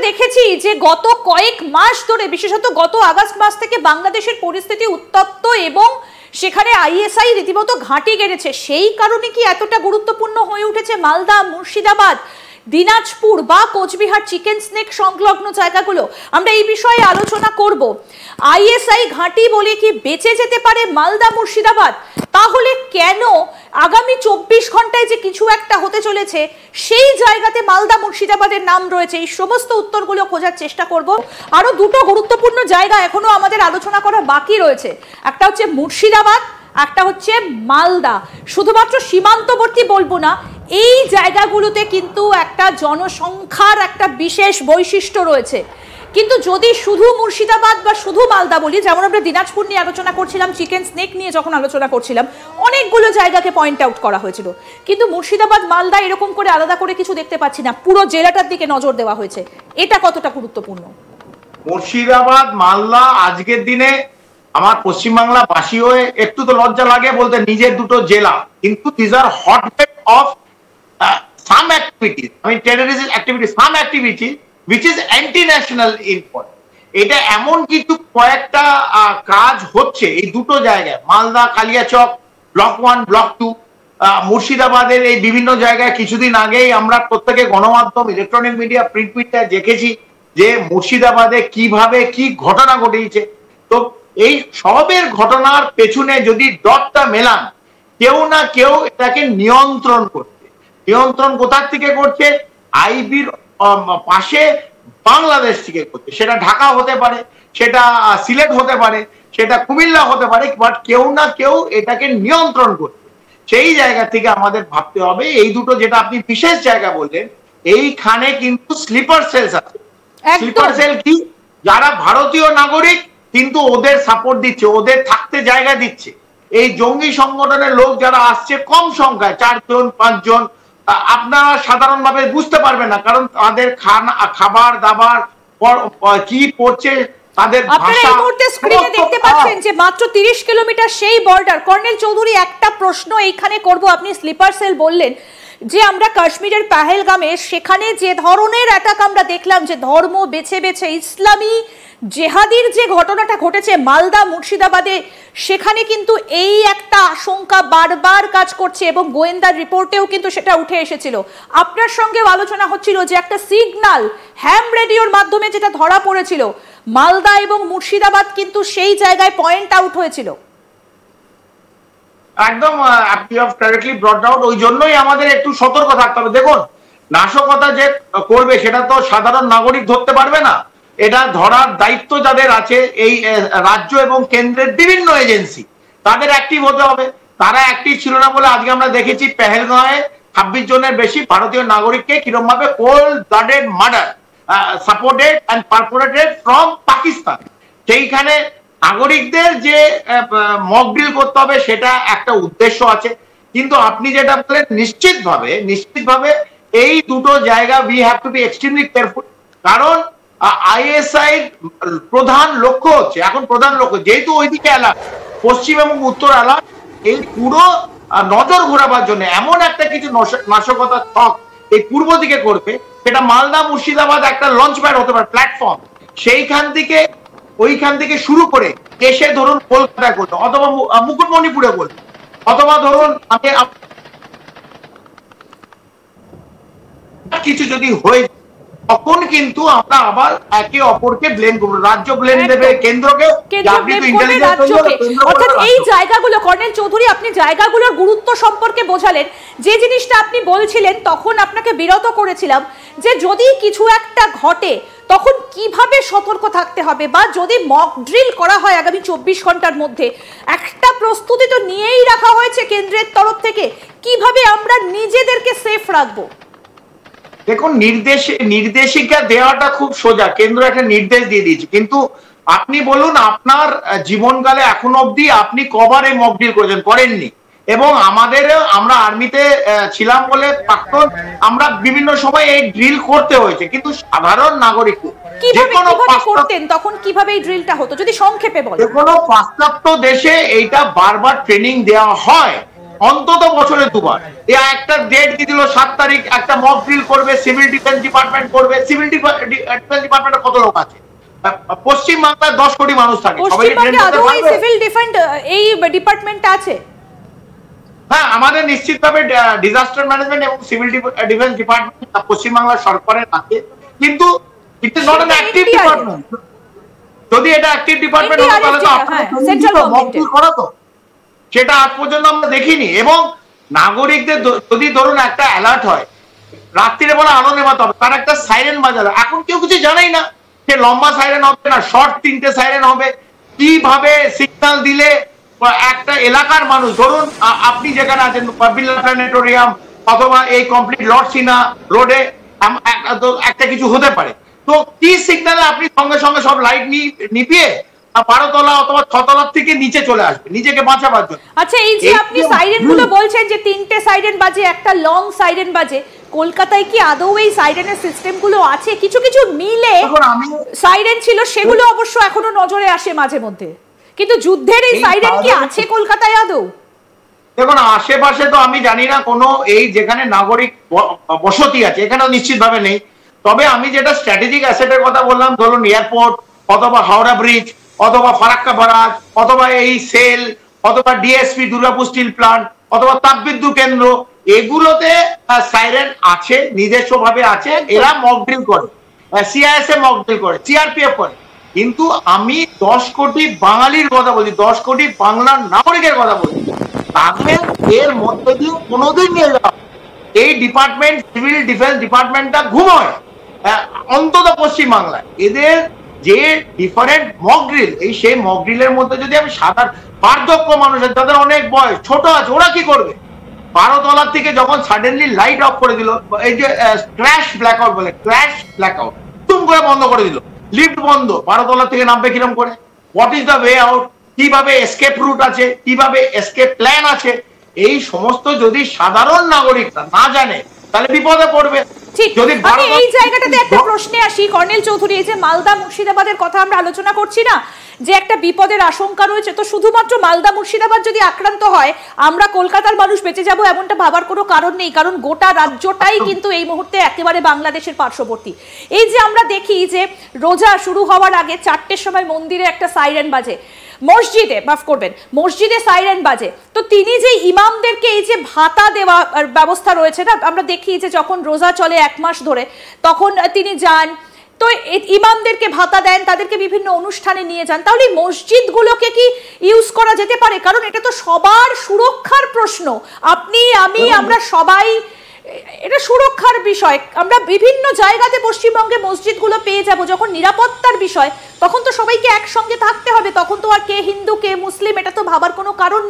দেখেছি যে গত কয়েক মাস ধরে, বিশেষত গত আগস্ট মাস থেকে বাংলাদেশের পরিস্থিতি উত্তপ্ত এবং সেখানে আইএসআই রীতিমতো ঘাঁটি গেড়েছে। সেই কারণে কি এতটা গুরুত্বপূর্ণ হয়ে উঠেছে মালদা, মুর্শিদাবাদ, দিনাজপুর বা কোচবিহার চিকেন স্নেক সংলগ্ন জায়গাগুলো? আমরা এই বিষয়ে আলোচনা করব। আইএসআই ঘাঁটি বলে কি বেঁচে যেতে পারে মালদা, মুর্শিদাবাদ? তাহলে কেন আগামী 24 ঘন্টায় যে কিছু একটা হতে চলেছে সেই জায়গাতে মালদা, মুর্শিদাবাদের নাম রয়েছে? এই সমস্ত উত্তরগুলো খোঁজার চেষ্টা করব। আরো দুটো গুরুত্বপূর্ণ জায়গা এখনো আমাদের আলোচনা করা বাকি রয়েছে, একটা হচ্ছে মুর্শিদাবাদ, একটা হচ্ছে মালদা। শুধুমাত্র সীমান্তবর্তী বলবো না, এই জায়গাগুলোতে কিন্তু একটা জনসংখ্যার একটা বিশেষ বৈশিষ্ট্য রয়েছে। কিন্তু যদি শুধু মুর্শিদাবাদ বা শুধু মালদা বলি, যেমন আমরা দিনাজপুর নিয়ে আলোচনা করছিলাম, চিকেন স্নেক নিয়ে যখন আলোচনা করছিলাম, অনেকগুলো জায়গাকে পয়েন্ট আউট করা হয়েছিল, কিন্তু মুর্শিদাবাদ, মালদা এরকম করে আলাদা করে কিছু দেখতে পাচ্ছি না। পুরো জেলাটার দিকে নজর দেওয়া হয়েছে। এটা কতটা গুরুত্বপূর্ণ? মুর্শিদাবাদ, মালদা আজকের দিনে আমার পশ্চিমবাংলা বাসী হয়ে একটু তো লজ্জা লাগে বলতে নিজের দুটো জেলা, কিন্তু this are hotbed of some activities, terrorist activities, some activities which is anti-national in point. এটা এমন কিছু কয়েকটা কাজ হচ্ছে এই দুটো জায়গায়, মালদা, কালিয়াচক, ব্লক 1, ব্লক 2, মুর্শিদাবাদের এই বিভিন্ন জায়গায়। কিছুদিন আগেই আমরা প্রত্যেকে গণমাধ্যম, ইলেকট্রনিক মিডিয়া, প্রিন্ট মিডিয়া দেখেছি যে মুর্শিদাবাদে কিভাবে কি ঘটনা ঘটেছে। তো এই সবের ঘটনার পেছনে যদি ডটটা মেলান, কেউ না কেউ এটাকে নিয়ন্ত্রণ করছে। নিয়ন্ত্রণ কোথার থেকে করছে? আইবির পাশে বাংলাদেশ থেকে করছে। সেটা ঢাকা হতে পারে, সেটা সিলেট হতে পারে, সেটা কুমিল্লা হতে পারে, বাট কেউ না কেউ এটাকে নিয়ন্ত্রণ করছে। সেই জায়গা থেকে আমাদের ভাবতে হবে, এই দুটো যেটা আপনি বিশেষ জায়গা বললেন, এইখানে কিন্তু স্লিপার সেলস আছে। স্লিপার সেল কি? যারা ভারতীয় নাগরিক কিন্তু ওদের সাপোর্ট দিচ্ছে, ওদের থাকতে জায়গা দিচ্ছে। এই জঙ্গি সংগঠনের লোক যারা আসছে কম সংখ্যায়, 4 জন 5 জন, আপনারা সাধারণভাবে বুঝতে পারবেন না, কারণ তাদের খাবার দাবার কি পড়ছে, তাদের আপনারা এই মুহূর্তে স্ক্রিনে দেখতে পাচ্ছেন যে মাত্র 30 কিলোমিটার সেই বর্ডার। কর্নেল চৌধুরী, একটা প্রশ্ন এইখানে করব। আপনি স্লিপার সেল বললেন যে আমরা কাশ্মীরের পেহেলগামে সেখানে যে ধরনের অ্যাটাক আমরা দেখলাম, যে ধর্ম বেছে বেছে ইসলামী জেহাদির যে ঘটনাটা ঘটেছে মালদা, মুর্শিদাবাদে, সেখানে কিন্তু এই একটা আশঙ্কা বারবার কাজ করছে এবং গোয়েন্দার রিপোর্টেও কিন্তু সেটা উঠে এসেছিল। আপনার সঙ্গেও আলোচনা হচ্ছিল যে একটা সিগন্যাল হ্যাম রেডিওর মাধ্যমে যেটা ধরা পড়েছিল, মালদা এবং মুর্শিদাবাদ কিন্তু সেই জায়গায় পয়েন্ট আউট হয়েছিল। একদম আপনি অফ কারেক্টলি ব্রট আউট। ওই জন্যই আমাদের একটু সতর্ক থাকতে হবে। দেখুন, নাশকতা যে করবে সেটা তো সাধারণ নাগরিক ধরতে পারবে না। এটা ধরার দায়িত্ব যাদের আছে, এই রাজ্য এবং কেন্দ্রের বিভিন্ন এজেন্সি, তাদের অ্যাক্টিভ হতে হবে। তারা অ্যাক্টিভ ছিল না বলে আজকে আমরা দেখেছি পেহেলগাঁওয়ে 26 জনের বেশি ভারতীয় নাগরিককে কিরকম ভাবে cold blooded murder supported and perpetrated from Pakistan. সেইখানে নাগরিকদের যে মক ড্রিল করতে হবে সেটা একটা উদ্দেশ্য আছে। কিন্তু আপনি যেটা বললেন, নিশ্চিতভাবে এই দুটো জায়গা we have to B extremely careful. কারণ আইএসআই প্রধান লক্ষ্য হচ্ছে, এখন প্রধান লক্ষ্য যেহেতু ওইদিকে অ্যালার্ট, পশ্চিম এবং উত্তর অ্যালার্ট, এই পুরো নজর ঘোরাবার জন্য এমন একটা কিছু নাশকতার ছক এই পূর্ব দিকে করবে, সেটা মালদা, মুর্শিদাবাদ একটা লঞ্চ প্যাড হতে পারে, প্ল্যাটফর্ম। ওইখান থেকে শুরু করে এসে ধরুন কলকাতায় করলো, অথবা মুকুটমণিপুরে করলো, অথবা ধরুন কিছু যদি হয়ে, তখন কিন্তু আমরা আবার একে অপরকে ব্লেম করব। রাজ্য ব্লেম দেবে কেন্দ্রকে। অর্থাৎ এই জায়গাগুলো, কর্নেল চৌধুরী আপনি জায়গাগুলোর গুরুত্ব সম্পর্কে বোঝালেন। যে জিনিসটা আপনি বলছিলেন তখন আপনাকে বিরত করেছিলাম যে যদি কিছু একটা ঘটে তখন কিভাবে সতর্ক থাকতে হবে, বা যদি মক ড্রিল করা হয় আগামী 24 ঘন্টার মধ্যে, একটা প্রস্তুতি তো নিয়েই রাখা হয়েছে কেন্দ্রের তরফ থেকে, কিভাবে আমরা নিজেদেরকে সেফ রাখবো? দেখুন, নির্দেশিকা দেওয়াটা খুব সোজা, কেন্দ্র একটা নির্দেশ দিয়ে দিয়েছে, কিন্তু আপনি বলুন আপনার জীবনকালে এখন অবধি আপনি কবার এই মক ড্রিল করেননি। এবং আমরা আর্মিতে ছিলাম বলে প্রাক্তন, আমরা বিভিন্ন সময় এই ড্রিল করতে হয়েছে, কিন্তু সাধারণ নাগরিক তখন কিভাবে এই ড্রিলটা হতো যদি সংক্ষেপে বলেন? কোনো পাশ্চাত্য দেশে এইটা বারবার ট্রেনিং দেওয়া হয়, অন্তত বছরে দুবার একটা ডেট দিয়ে দিল 7 তারিখ একটা মক ড্রিল করবে, সিভিল ডিফেন্স ডিপার্টমেন্ট করবে। সিভিল ডিফেন্স ডিপার্টমেন্টে কত লোক আছে? পশ্চিম বাংলায় 10 কোটি মানুষ থাকে, সবাই সিভিল ডিফেন্স এই ডিপার্টমেন্ট আছে। হ্যাঁ, আমাদের নিশ্চিতভাবে ডিজাস্টার ম্যানেজমেন্ট এবং সিভিল ডিফেন্স ডিপার্টমেন্ট পশ্চিমবাংলা সরকারের আছে, কিন্তু it is not an active department. যদি এটা অ্যাক্টিভ ডিপার্টমেন্ট হতো তাহলে তো আপনারা করা তো, সেটা আজ পর্যন্ত আমরা দেখিনি। এবং নাগরিকদের যদি ধরুন একটা অ্যালার্ট হয়, রাত্রিরে বলা আলো নেভাতে হবে, তার একটা সাইরেন বাজাবে, এখন কেউ কিছু জানেই না। সে লম্বা সাইরেন হবে না শর্ট 3টে সাইরেন হবে, কিভাবে সিগন্যাল দিলে একটা এলাকার মানুষ, ধরুন আপনি যেখানে আছেন বিড়লা প্ল্যানেটোরিয়াম অথবা এই কমপ্লিট লর্ড সিনা রোডে একটা কিছু হতে পারে, তো কি সিগন্যালে আপনি সঙ্গে সঙ্গে সব লাইট নিভিয়ে 12 তলা অথবা 6 তলার থেকে নিচে চলে আসবে নিজেকে বাঁচাবার জন্য। আচ্ছা, এই যে আপনি সাইরেন গুলো বলছেন যে 3টে সাইরেন বাজে, একটা লং সাইরেন বাজে, কলকাতায় কি আদৌ এই সাইরেনের সিস্টেম গুলো আছে? কিছু কিছু মিলে সাইরেন ছিল, সেগুলো অবশ্য এখনো নজরে আসে মাঝে মধ্যে, কিন্তু যুদ্ধের এই সাইরেন কি আছে কলকাতায় আদৌ? দেখুন, আশেপাশে তো আমি জানি না কোনো, এই যেখানে নাগরিক বসতি আছে এখানে নিশ্চিতভাবে নেই। তবে আমি যেটা স্ট্র্যাটেজিক অ্যাসেটের কথা বললাম, ধরুন এয়ারপোর্ট অথবা হাওড়া ব্রিজ অথবা ফারাক্কা ব্যারাজ অথবা এই সেল অথবা ডিএসপি দুর্গাপুর স্টিল প্লান্ট অথবা তাপবিদ্যুৎ কেন্দ্র, এগুলোতে সাইরেন আছে, নিজস্ব ভাবে আছে। এরা মক ড্রিল করে, সিআইএসএ মক ড্রিল করে, সিআরপিএফ করে। কিন্তু আমি 10 কোটি বাঙালির কথা বলছি, 10 কোটি বাংলার নাগরিকের কথা বলছি, তাকে এর মধ্যে দিয়ে কোনোদিন নিয়ে যাওয়া এই ডিপার্টমেন্ট, সিভিল ডিফেন্স ডিপার্টমেন্টটা ঘুমোয় অন্তত পশ্চিম বাংলায়। এদের যে ডিফারেন্ট মক ড্রিল, এই সেই মক ড্রিলের মধ্যে যদি আমি সাধারণ বার্ধক্য মানুষের যাদের অনেক বয়স, ছোট আছে, ওরা কি করবে? 12 তলার থেকে যখন সাডেনলি লাইট অফ করে দিল, এই যে ক্র্যাশ ব্ল্যাকআউট বলে, ক্র্যাশ ব্ল্যাকআউট তুম করে বন্ধ করে দিল, লিফট বন্ধ, 12 তলা থেকে নামবে কিরম করে? What is the way out? কিভাবে এসকেপ রুট আছে, কিভাবে এসকেপ প্ল্যান আছে, এই সমস্ত যদি সাধারণ নাগরিকরা না জানে তাহলে বিপদে পড়বে। যদি আমি এই জায়গাটাতে একটা প্রশ্নে আসি কর্নেল চৌধুরী, এই যে মালদা মুর্শিদাবাদের কথা আমরা আলোচনা করছি না, যে একটা বিপদের আশঙ্কা রয়েছে, তো শুধুমাত্র মালদা মুর্শিদাবাদ যদি আক্রান্ত হয় আমরা কলকাতার মানুষ বেঁচে যাব এমনটা ভাবার কোনো কারণ নেই, কারণ গোটা রাজ্যটাই কিন্তু এই মুহূর্তে একেবারে বাংলাদেশের পার্শ্ববর্তী। এই যে আমরা দেখি যে রোজা শুরু হওয়ার আগে 4টের সময় মন্দিরে একটা সাইরেন বাজে, মসজিদে, মাফ করবেন, মসজিদে সাইরেন বাজে, তো তিনি যে ইমামদেরকে এই যে ভাতা দেওয়া ব্যবস্থা রয়েছে না, আমরা দেখি যে যখন রোজা চলে 1 মাস ধরে, তখন তিনি যান, তো ইমামদেরকে ভাতা দেন, তাদেরকে বিভিন্ন অনুষ্ঠানে নিয়ে যান, তাহলে মসজিদগুলোকে কি ইউজ করা যেতে পারে? কারণ এটা তো সবার সুরক্ষার প্রশ্ন, আপনি আমি আমরা সবাই, এটা সুরক্ষার বিষয়। আমরা বিভিন্ন জায়গাতে পশ্চিমবঙ্গে মসজিদগুলো পেয়ে যাব, যখন নিরাপত্তার বিষয় তখন তো সবাইকে একসঙ্গে থাকতে হবে, তখন তো আর কে হিন্দু কে মুসলিম এটা তো ভাবার কোনো কারণ নেই।